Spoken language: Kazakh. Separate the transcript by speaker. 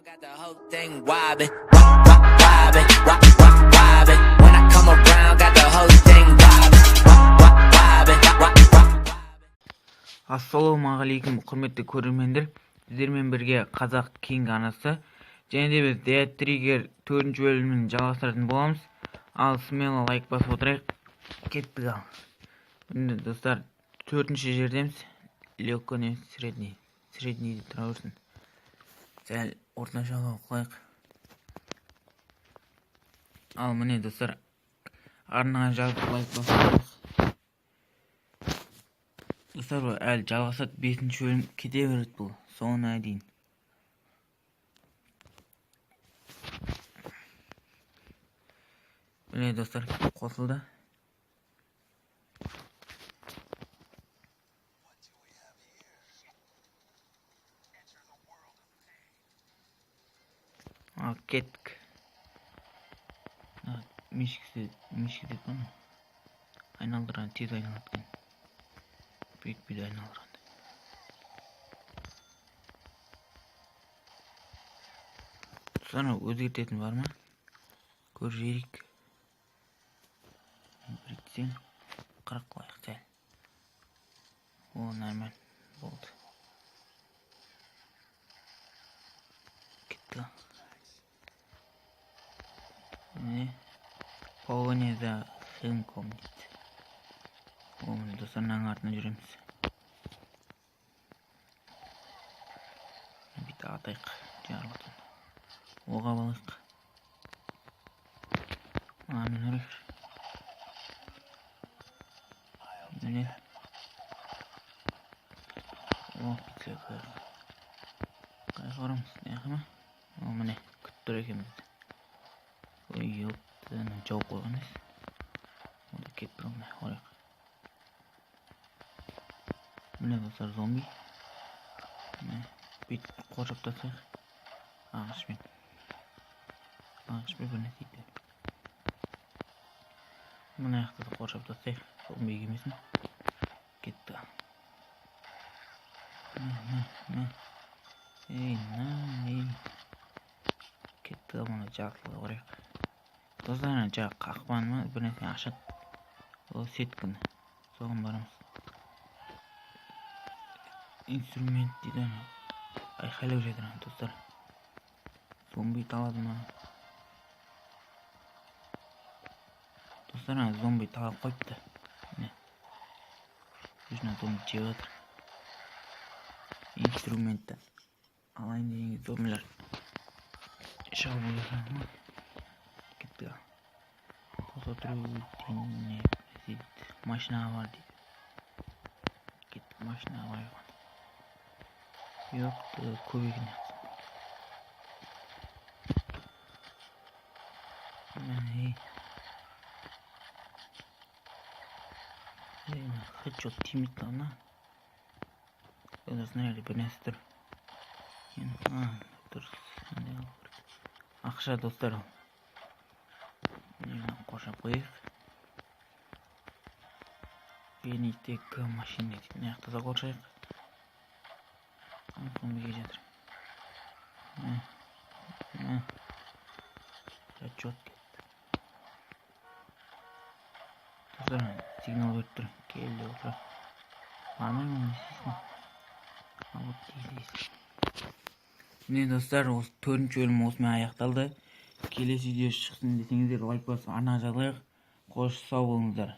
Speaker 1: got the whole thing wobbling, wobbling, wobbling. When I come around, got the whole thing wobbling.
Speaker 2: Ассалаумағалейкум, құрметті көрермендер. Сіздермен бірге Қазақ Кинг анасы. Және де біз Dead Trigger 4-ші бөлімін жалғастыратын боламыз. Ал смело лайк басып отырайық. Кеттік ал. Енді достар, 4-ші жердеміз. Легко не средний. Средний тұра берсін. Сәл орташаға қойық. Ал міне достар, арнаға жазып лайк басып отырайық. Достар, әлі жалғасады, 5-ші бөлім кете береді бұл, соңына дейін. Міне достар, қосылды. Ал кеттік. Мешкі деп бана. Айналдырған, тез айналатқан. Бүйт айналдырған. Sonra өзгертетін бар ма? Көржерік. Біріктен 40 лайық сәл. О, нормаль болды. Кетті. Міне. Погоня за сынком дейді. Оны достарының артына жүреміз. Бейті атайық. Жарылғытын. Оға балайық. Анын өрек. Міне. О, бітілі қайық. Қайық орамыз. Неқі ма? О, міне. Күттір екемізді. Ой, елді. Жауып қойған ес. Ода кетті қалмай. Орайық. Міне достар, зомби. Бейт қоршап тасайық. Ағышпен бір нәтейді. Мұны аяқтады қоршап тасайық. Зомби кемесін. Кетті. Ей. Кетті мұны жартылы орайық. Достарына жағы қақпан ма? Бір нәтей ашады. Ол сеткіні. Соғын барамыз. Инструмент дейді. Айқайлау жетірін достар. Зомби талады ма? Достар, зомби талап қойыпты. Жүзіне зомби жеп отыр. Инструментті алайын дегенге зомбилер шабуыл жасады ма? Кетті. Қос отыру дейін машинаға бар дейді. Кеттік машинаға барған. Yok, көбегіне Хэдшот тимит ана. Снайпер бір нәрсе тұр. Дұрыс. Ақша достар. Қоршап қойық. Бенитек машина дейді. Наяқтаса қоршайық. Зомбиге жатыр. Отчет кетті. Достар, сигнал беріп тұр. Келді отыр. Бармай ма несесін? Алып дейсіз. Міне достар, 4-ші бөлім осымен аяқталды. Келесі видео шықсын десеңіздер лайк басып арнаға жазылайық. Қош сау болыңыздар.